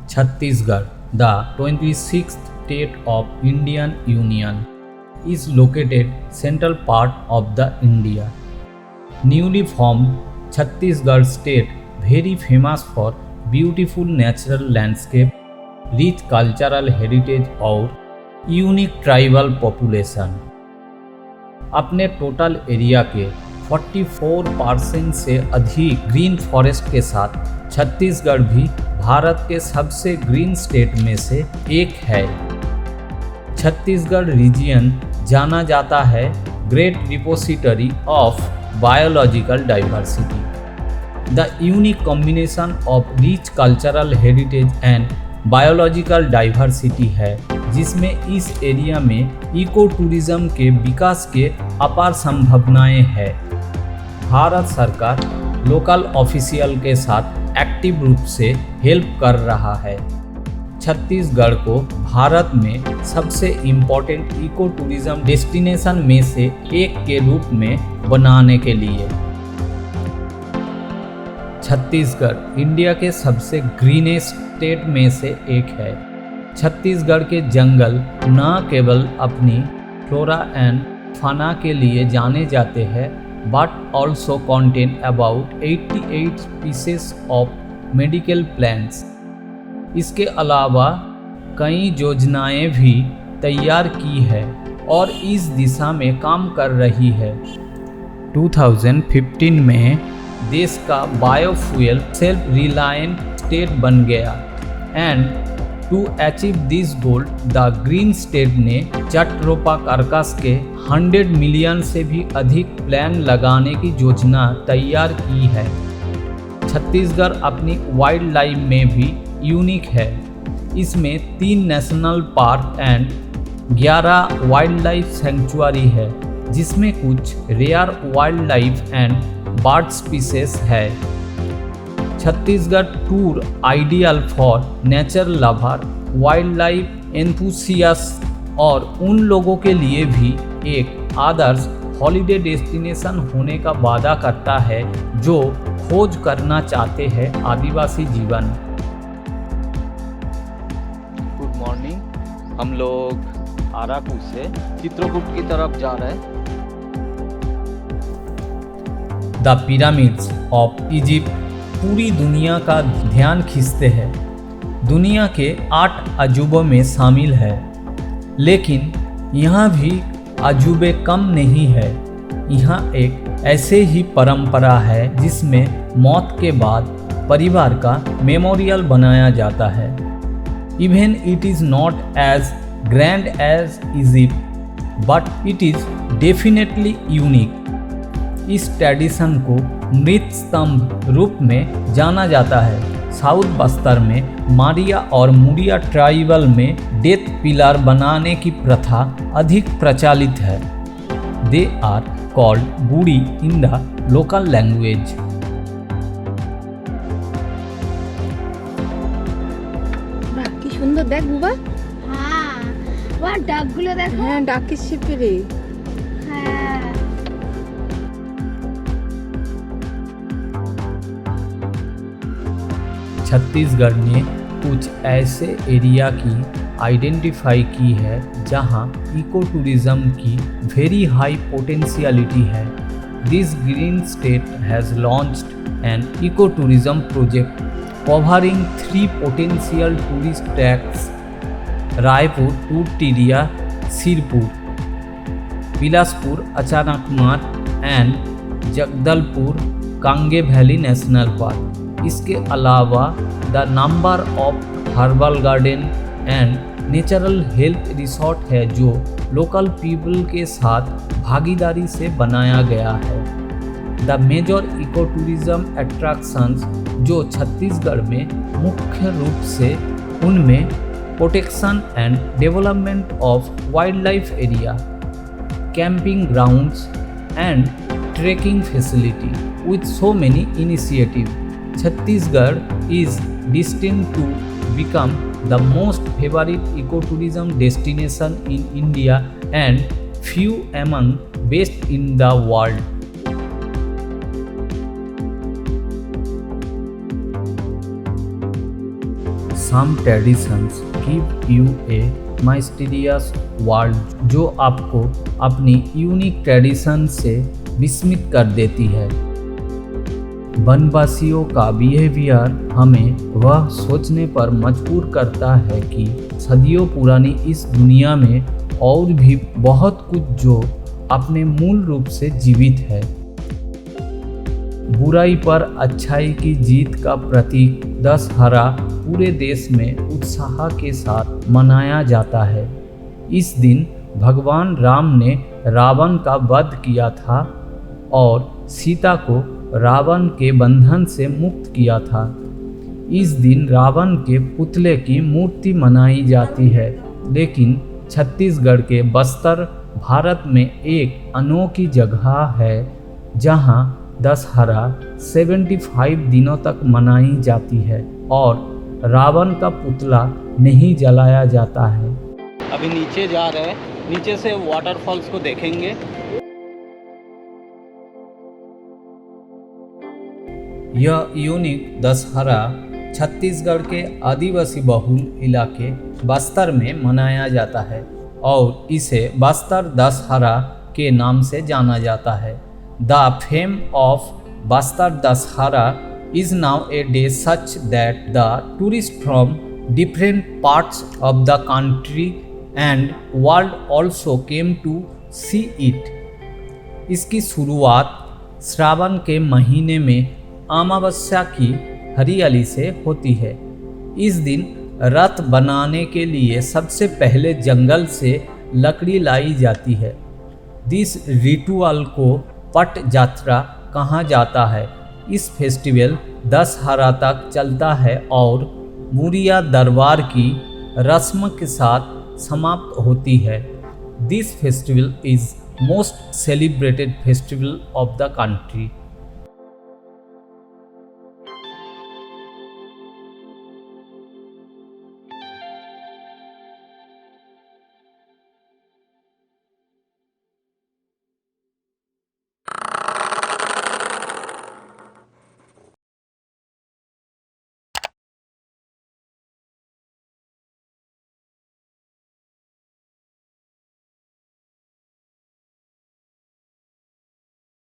Chhattisgarh, the 26th state of Indian Union, is located central part of the India. Newly formed Chhattisgarh state very famous for beautiful natural landscape, rich cultural heritage और unique tribal population. अपने total area के 44% से अधिक green forest के साथ छत्तीसगढ़ भी भारत के सबसे ग्रीन स्टेट में से एक है। छत्तीसगढ़ रीजियन जाना जाता है great repository of biological diversity. The unique combination of rich cultural heritage and biological diversity है, जिसमें इस एरिया में इको टूरिज्म के विकास के अपार संभावनाएं हैं। भारत सरकार लोकल ऑफिशियल के साथ एक्टिव रूप से हेल्प कर रहा है छत्तीसगढ़ को भारत में सबसे इम्पोर्टेंट इको टूरिज्म डेस्टिनेशन में से एक के रूप में बनाने के लिए। छत्तीसगढ़ इंडिया के सबसे ग्रीनेस्ट स्टेट में से एक है। छत्तीसगढ़ के जंगल न केवल अपनी फ्लोरा एंड फाना के लिए जाने जाते हैं, but also contain about 88 species of medical plants. इसके अलावा कई योजनाएं भी तैयार की है और इस दिशा में काम कर रही है। 2015 में देश का बायोफ्यूल सेल्फ रिलायंट स्टेट बन गया and to achieve this goal the green state ने चट्रोपा कार्कस के 100 मिलियन से भी अधिक प्लान लगाने की योजना तैयार की है। छत्तीसगढ़ अपनी वाइल्ड लाइफ में भी यूनिक है। इसमें 3 national park and 11 wildlife sanctuary है, जिसमें कुछ rare wildlife and bird species है। Chhattisgarh tour ideal for nature lover, wildlife enthusiast और उन लोगों के लिए भी एक आदर्श हॉलिडे डेस्टिनेशन होने का वादा करता है जो खोज करना चाहते हैं आदिवासी जीवन। Good morning. हम लोग आराकू से चित्रकूट की तरफ जा रहे हैं। द पिरामिड्स ऑफ इजिप्ट पूरी दुनिया का ध्यान खींचते हैं। दुनिया के 8 अजूबों में शामिल है, लेकिन यहाँ भी अजूबे कम नहीं है। यहाँ एक ऐसे ही परंपरा है जिसमें मौत के बाद परिवार का मेमोरियल बनाया जाता है। Even it is not as grand as Egypt, but it is definitely unique. इस ट्रेडिशन को मृत स्तंभ रूप में जाना जाता है। साउथ बस्तर में मारिया और मुरिया ट्राइबल में डेथ पिलर बनाने की प्रथा अधिक प्रचलित है। दे आर कॉल्ड गुड़ी इन द लोकल लैंग्वेज। কি সুন্দর দেখ বুবা। হ্যাঁ ওর ডাকগুলো দেখো। হ্যাঁ ডাকের শিপে রে। হ্যাঁ छत्तीसगढ़ ने कुछ ऐसे एरिया की आइडेंटिफाई की है जहां इको टूरिज्म की वेरी हाई पोटेंशियलिटी है। This green state has launched an eco tourism project covering 3 potential tourist tracks: Raipur to Tiriya, Sirpur, Bilaspur Achanakmar and Jagdalpur Kanger valley national park. इसके अलावा the number of herbal garden and natural health resort है जो local people के साथ भागीदारी से बनाया गया है। The major ecotourism attractions जो छत्तीसगढ़ में मुख्य रूप से उनमें protection and development of wildlife area, camping grounds and trekking facility with so many initiatives. Chhattisgarh is destined to become the most favorite ecotourism destination in India and few among best in the world. some traditions give you a mysterious world जो आपको अपनी unique tradition से विस्मित कर देती है। वनवासियों का बिहेवियर हमें वह सोचने पर मजबूर करता है कि सदियों पुरानी इस दुनिया में और भी बहुत कुछ जो अपने मूल रूप से जीवित है। बुराई पर अच्छाई की जीत का प्रतीक दशहरा पूरे देश में उत्साह के साथ मनाया जाता है। इस दिन भगवान राम ने रावण का वध किया था और सीता को रावण के बंधन से मुक्त किया था। इस दिन रावण के पुतले की मूर्ति मनाई जाती है, लेकिन छत्तीसगढ़ के बस्तर भारत में एक अनोखी जगह है जहां दशहरा 75 दिनों तक मनाई जाती है और रावण का पुतला नहीं जलाया जाता है। अभी नीचे जा रहे हैं, नीचे से वाटरफॉल्स को देखेंगे। यह यूनिक दशहरा छत्तीसगढ़ के आदिवासी बहुल इलाके बस्तर में मनाया जाता है और इसे बस्तर दशहरा के नाम से जाना जाता है। The fame of Bastar Dashara is now a day such that the tourists from different parts of the country and world also came to see it. इसकी शुरुआत श्रावण के महीने में अमावस्या की हरियाली से होती है। इस दिन रथ बनाने के लिए सबसे पहले जंगल से लकड़ी लाई जाती है। दिस रिचुअल को पट यात्रा कहा जाता है। इस फेस्टिवल दशहरा तक चलता है और मुरिया दरबार की रस्म के साथ समाप्त होती है। This festival is most celebrated festival of the country.